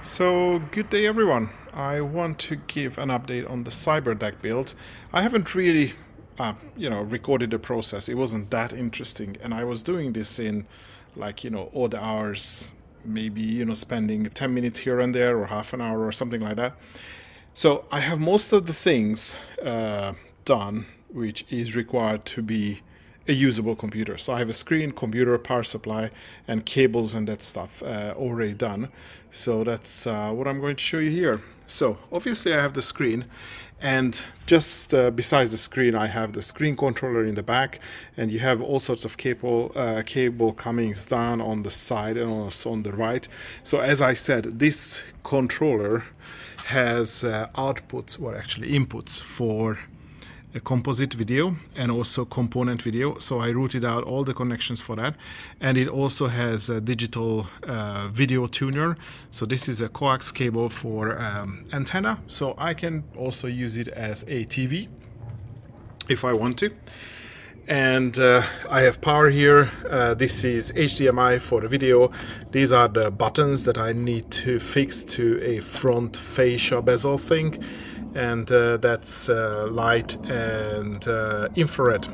So good day everyone. I want to give an update on the Cyberdeck build. I haven't really recorded the process. It wasn't that interesting, and I was doing this in odd hours, maybe spending 10 minutes here and there or half an hour or something like that. So I have most of the things done which is required to be a usable computer. So I have a screen, computer, power supply, and cables and that stuff already done. So that's what I'm going to show you here. So obviously I have the screen, and just besides the screen I have the screen controller in the back, and you have all sorts of cable comings down on the side and also on the right. So as I said, this controller has outputs, or actually inputs, for a composite video and also component video. So I routed out all the connections for that, and it also has a digital video tuner. So this is a coax cable for antenna, so I can also use it as a TV if I want to. And I have power here. This is HDMI for the video. These are the buttons that I need to fix to a front fascia bezel thing, and that's light and infrared.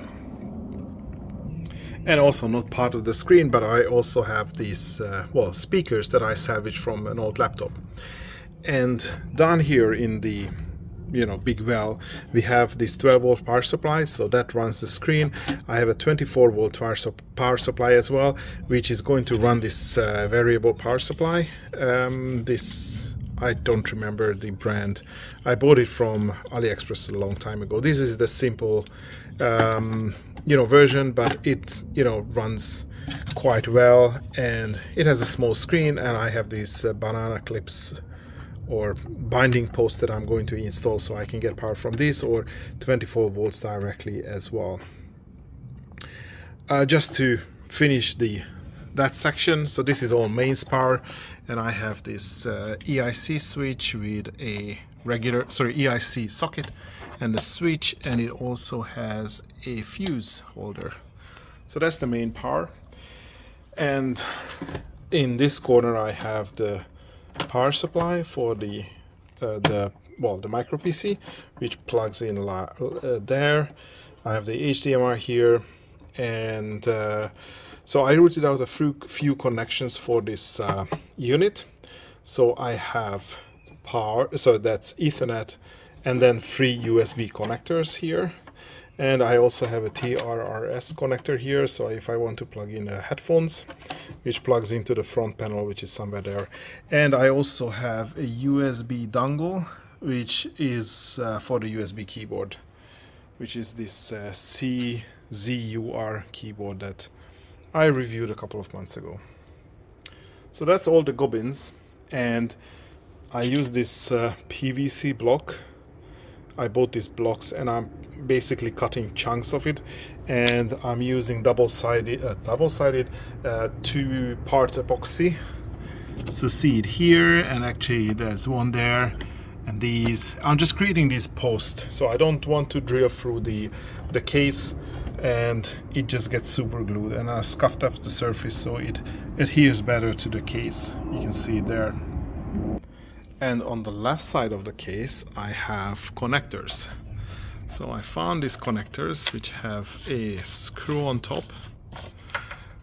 And also not part of the screen, but I also have these speakers that I salvaged from an old laptop. And down here in the big well, we have this 12-volt power supply, so that runs the screen. I have a 24-volt power supply as well, which is going to run this variable power supply. I don't remember the brand. I bought it from AliExpress a long time ago. This is the simple version, but it runs quite well, and it has a small screen, and I have these banana clips or binding posts that I'm going to install, so I can get power from this or 24 volts directly as well. Just to finish that section, so this is all mains power, and I have this EIC switch with a EIC socket and a switch, and it also has a fuse holder. So that's the main power. And in this corner I have the power supply for the micro PC, which plugs in there. I have the HDMI here, and so I routed out a few connections for this unit. So I have power, so that's Ethernet, and then 3 USB connectors here. And I also have a TRRS connector here, so if I want to plug in headphones, which plugs into the front panel, which is somewhere there. And I also have a USB dongle, which is for the USB keyboard, which is this CZUR keyboard that I reviewed a couple of months ago. So that's all the gubbins, and I use this PVC block. I bought these blocks, and I'm basically cutting chunks of it, and I'm using double-sided 2-part epoxy. So see it here, and actually there's one there, and these, I'm just creating these posts, so I don't want to drill through the case, and it just gets super glued, and I scuffed up the surface so it adheres better to the case. You can see it there. And on the left side of the case I have connectors. So I found these connectors which have a screw on top.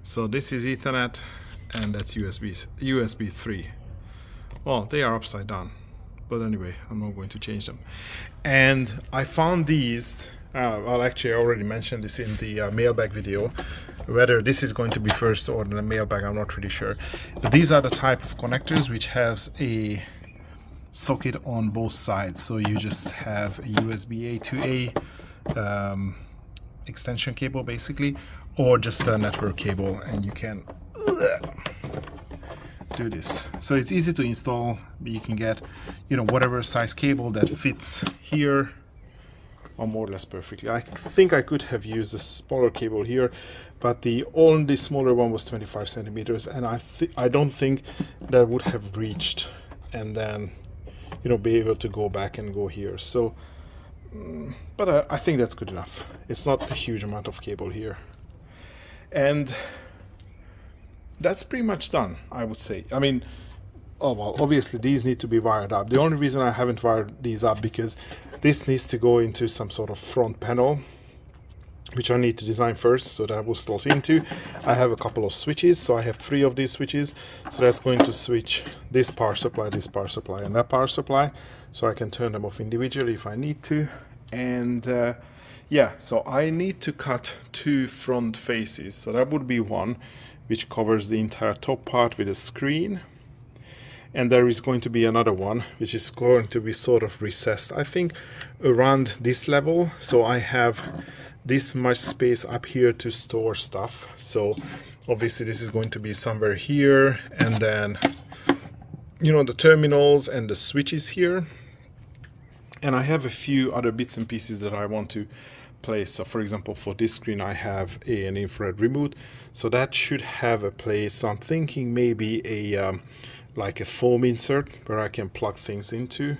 So this is Ethernet, and that's USB 3. Well, they are upside down, but anyway, I'm not going to change them. And I found these, well, actually I already mentioned this in the mailbag video. Whether this is going to be first or the mailbag, I'm not really sure. But these are the type of connectors which has a socket on both sides, so you just have a USB A to A extension cable basically, or just a network cable, and you can do this. So it's easy to install. You can get whatever size cable that fits here, or more or less perfectly. I think I could have used a smaller cable here, but the only smaller one was 25 centimeters, and I don't think that would have reached, and then be able to go back and go here. So but I think that's good enough. It's not a huge amount of cable here, and that's pretty much done, I would say. I mean, oh well, obviously these need to be wired up. The only reason I haven't wired these up because this needs to go into some sort of front panel, which I need to design first, so that will slot into. I have a couple of switches, so I have 3 of these switches, so that's going to switch this power supply, and that power supply, so I can turn them off individually if I need to. And yeah, so I need to cut 2 front faces, so that would be one which covers the entire top part with a screen, and there is going to be another one which is going to be sort of recessed, I think around this level, so I have this much space up here to store stuff. So obviously this is going to be somewhere here, and then, you know, the terminals and the switches here, and I have a few other bits and pieces that I want to place. So for example, for this screen I have an infrared remote, so that should have a place. So I'm thinking maybe a like a foam insert where I can plug things into,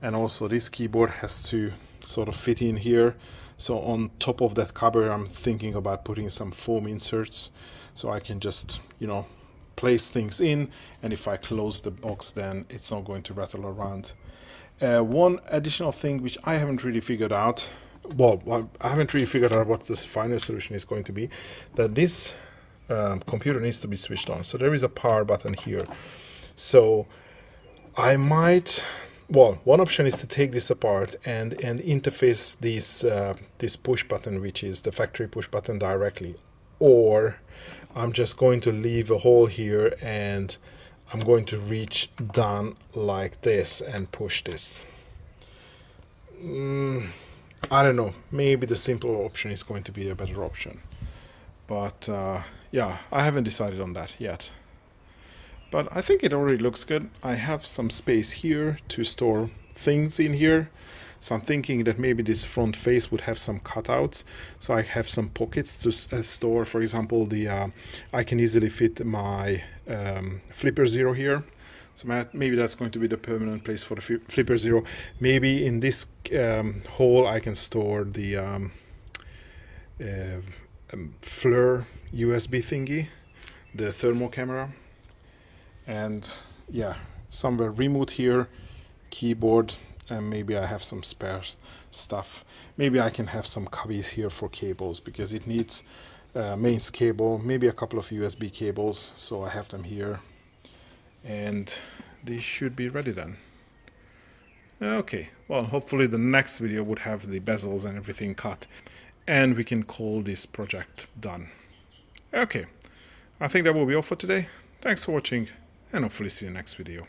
and also this keyboard has to sort of fit in here. So on top of that cupboard I'm thinking about putting some foam inserts, so I can just, you know, place things in, and if I close the box then it's not going to rattle around. One additional thing which I haven't really figured out, well, I haven't really figured out what this final solution is going to be, that this computer needs to be switched on. So there is a power button here. So I might, well, one option is to take this apart and interface this push button, which is the factory push button, directly, or I'm just going to leave a hole here and I'm going to reach down like this and push this. I don't know, maybe the simpler option is going to be a better option, but yeah, I haven't decided on that yet. But I think it already looks good. I have some space here to store things in here, so I'm thinking that maybe this front face would have some cutouts, so I have some pockets to store, for example, I can easily fit my Flipper Zero here. So maybe that's going to be the permanent place for the Flipper Zero. Maybe in this hole I can store the FLIR USB thingy, the thermal camera. And yeah, somewhere remote here, keyboard, and maybe I have some spare stuff. Maybe I can have some cubbies here for cables, because it needs mains cable, maybe a couple of USB cables, so I have them here. And this should be ready then. Okay, well, hopefully the next video would have the bezels and everything cut, and we can call this project done. Okay, I think that will be all for today. Thanks for watching, and hopefully see you next video.